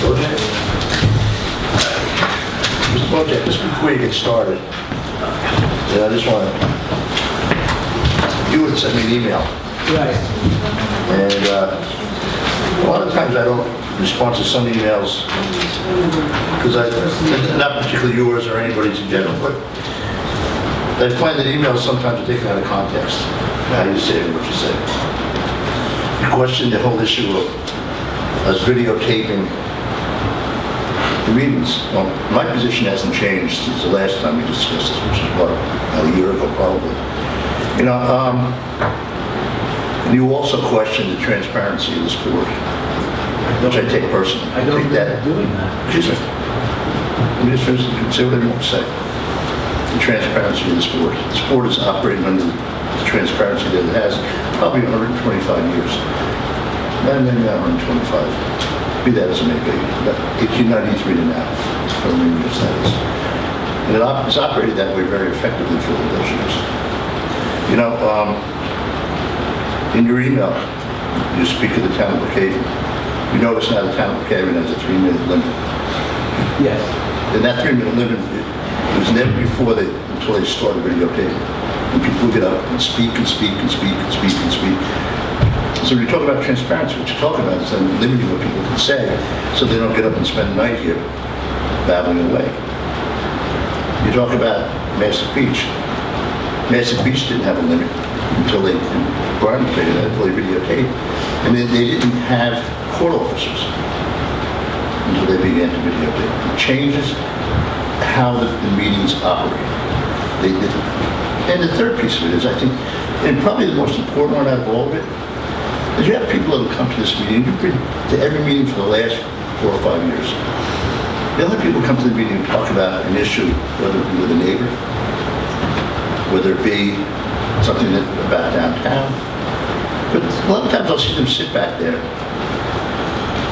Bogack? Mr. Bogack, just before you get started, I just want to, you would send me an email. Right. And a lot of times I don't respond to some emails because not particularly yours or anybody's in general, but I find that emails sometimes are taken out of context. How you say it and what you say. You question the whole issue of us videotaping the meetings. Well, my position hasn't changed since the last time we discussed this, which is what, about a year ago probably. You know, and you also question the transparency of this board, which I take personally. I don't take think doing that. Excuse me. Let me just finish. You can say whatever you want to say. The transparency of this board. This board is operating under the transparency that it has probably 125 years. Maybe not 125. Be that as it may be. But 1893 to now. How many years that is. And it's operated that way very effectively for all those years. You know, in your email, you speak of the town of Brookhaven. You notice now the town of Brookhaven has a 3-minute limit. Yes. And that 3-minute limit was never before until they started videotaping. And people get up and speak and speak and speak and speak and speak. So when you talk about transparency, what you're talking about is then limiting what people can say so they don't get up and spend the night here babbling away. You talk about Massive Beach. Massive Beach didn't have a limit until they arbitrated that, until they videotaped. And then they didn't have court officers until they began to videotape. It changes how the meetings operate. And the third piece of it is, I think, and probably the most important one out of all of it, is you have people that will come to this meeting. You've been to every meeting for the last 4 or 5 years. The other people come to the meeting and talk about an issue, whether it be with a neighbor, whether it be something about downtown. But a lot of times I'll see them sit back there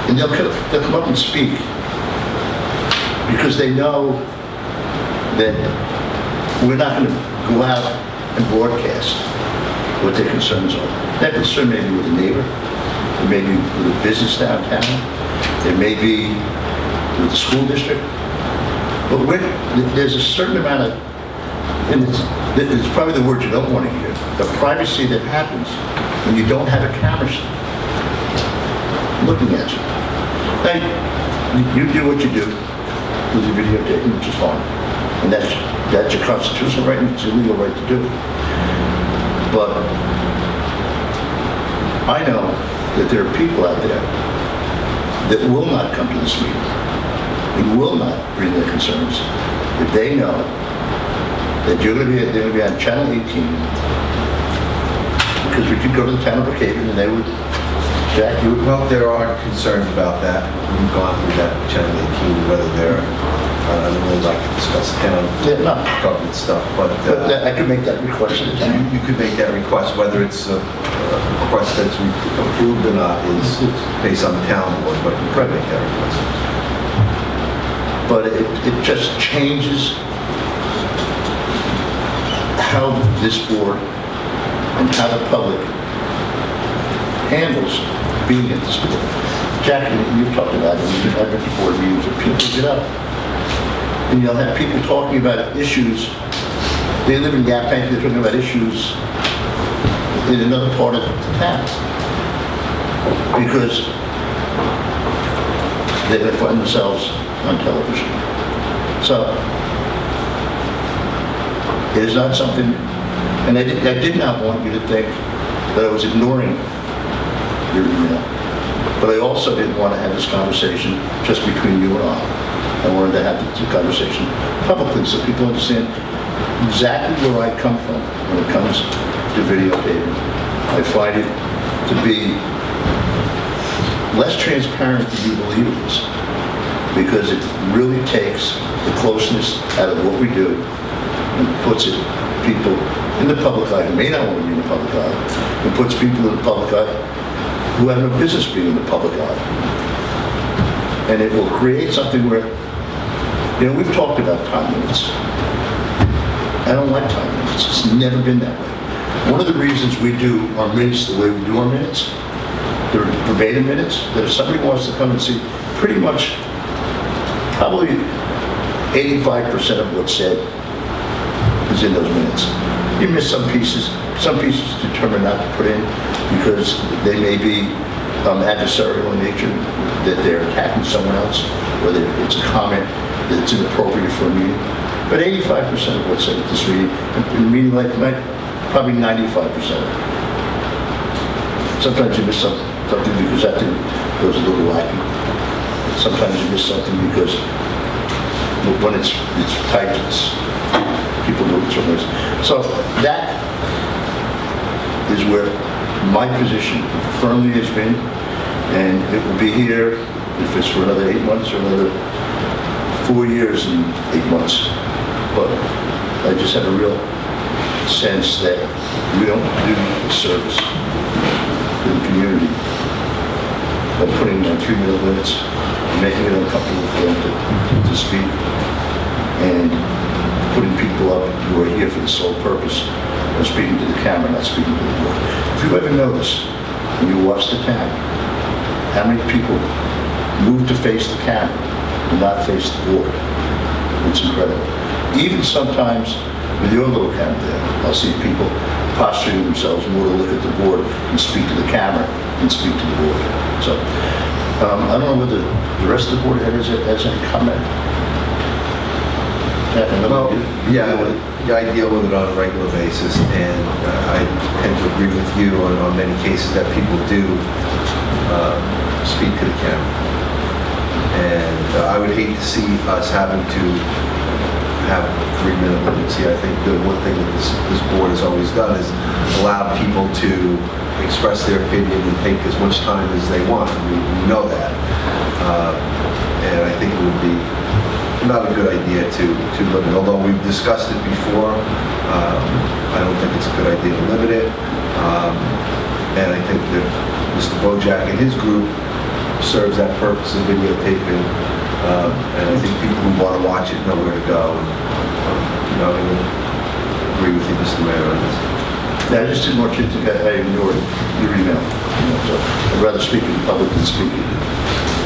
and they'll come up and speak because they know that we're not going to go out and broadcast what their concerns are. That concern may be with a neighbor, it may be with a business downtown, it may be with the school district, but there's a certain amount of, and it's probably the word you don't want to hear, the privacy that happens when you don't have a camera looking at you. Now, you do what you do with your videotaping, which is fine. And that's your constitutional right and it's your legal right to do it. But I know that there are people out there that will not come to this meeting and will not bring their concerns if they know that they're going to be on Channel 18, because we could go to the town of Brookhaven and they would, Jack, you would... Well, there are concerns about that. We've gone through that with Channel 18, whether they're, I don't really like to discuss town government stuff, but... I could make that request at the time. You could make that request, whether it's a request that's approved or not is based on the town board, but you could make that request. But it just changes how this board and how the public handles being at this board. Jack, you've talked about it, I've been to board meetings where people get up and you'll have people talking about issues. They live in Yaphank, they're talking about issues in another part of the town because they're going to find themselves on television. So it is not something, and I did not want you to think that I was ignoring your email, but I also didn't want to have this conversation just between you and I wanted to have the conversation publicly so people understand exactly where I come from when it comes to videotaping. I find it to be less transparent than you believe it is, because it really takes the closeness out of what we do and puts people in the public eye who may not want to be in the public eye, and puts people in the public eye who have no business being in the public eye. And it will create something where, you know, we've talked about time limits. I don't like time limits. It's never been that way. One of the reasons we do our minutes the way we do our minutes the verbatim minutes, that if somebody wants to come and see pretty much, probably 85% of what's said is in those minutes. You miss some pieces determined not to put in because they may be adversarial in nature, that they're attacking someone else, whether it's a comment that's inappropriate for a meeting. But 85% of what's said at this meeting, in a meeting like tonight, probably 95% of it. Sometimes you miss something because that thing goes a little lacking. Sometimes you miss something because when it's typed, people do it certain ways. So that is where my position firmly has been, and it will be here if it's for another 8 months or another 4 years and 8 months. But I just have a real sense that we don't do a service to the community by putting down 3-minute limits, making it uncomfortable for them to speak, and putting people up who are here for the sole purpose of speaking to the camera, not speaking to the board. If you ever notice, when you watch the camera, how many people move to face the camera and not face the board? It's incredible. Even sometimes with your little camera there, I'll see people posturing themselves more to look at the board and speak to the camera and speak to the board. So I don't know whether the rest of the board has any comment. Well, yeah, I deal with it on a regular basis, and I tend to agree with you on many cases that people do speak to the camera. And I would hate to see us having to have 3-minute limits here. I think the one thing that this board has always done is allow people to express their opinion and take as much time as they want. We know that. And I think it would be not a good idea to limit, although we've discussed it before. I don't think it's a good idea to limit it. And I think that Mr. Bogack and his group serves that purpose of videotaping. And I think people who want to watch it know where to go. And, I would agree with you, Mr. Mayor, on this. Yeah, I just didn't want you to think I ignored your email. So I'd rather speak in public than speaking.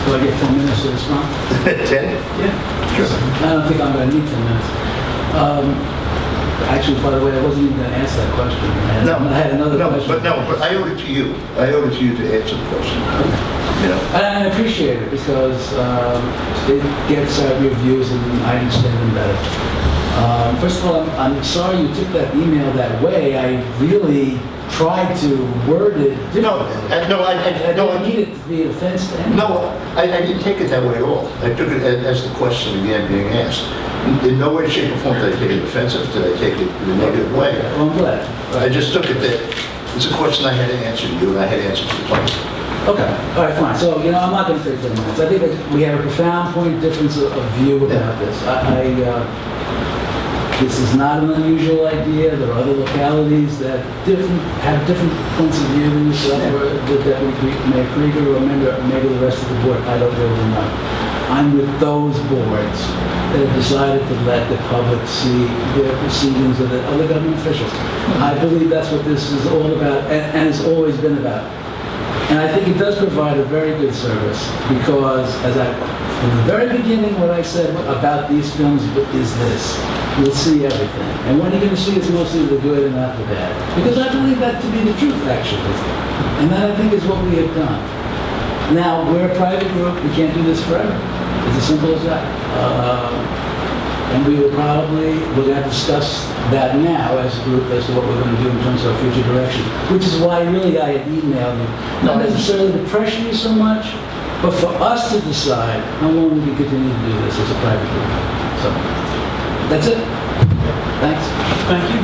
Do I get 10 minutes to respond? 10? Yeah. Sure. I don't think I'm going to need 10 minutes. Actually, by the way, I wasn't even going to answer that question. I had another question. But I owe it to you. I owe it to you to answer the question. You know? And I appreciate it because it gets your views and I understand them better. First of all, I'm sorry you took that email that way. I really tried to word it differently. I don't need it to be an offense to anyone. No, I didn't take it that way at all. I took it as the question again being asked. In no way, shape, or form did I take it offensive. Did I take it in a negative way? Well, I'm glad. I just took it that it's a question I had to answer to you, and I had to answer to the public. Okay, all right, fine. So, I'm not going to take 10 minutes. I think that we have a profound point of difference of view about this. This is not an unusual idea. There are other localities that have different points of view than yourself, or the Deputy Mayor Krieger, or maybe the rest of the board. I don't really know. I'm with those boards that have decided to let the public see the proceedings of the other government officials. I believe that's what this is all about, and it's always been about. And I think it does provide a very good service because, from the very beginning, what I said about these films is this: you'll see everything, and what you're going to see is mostly the good and not the bad. Because I believe that to be the truth, actually, and that I think is what we have done. Now we're a private group; we can't do this forever. It's as simple as that. And we're going to discuss that now as a group as to what we're going to do in terms of our future direction, which is why really I had emailed you. Not necessarily to pressure you so much, but for us to decide how long we can continue to do this as a private group. So that's it. Thanks. Thank you.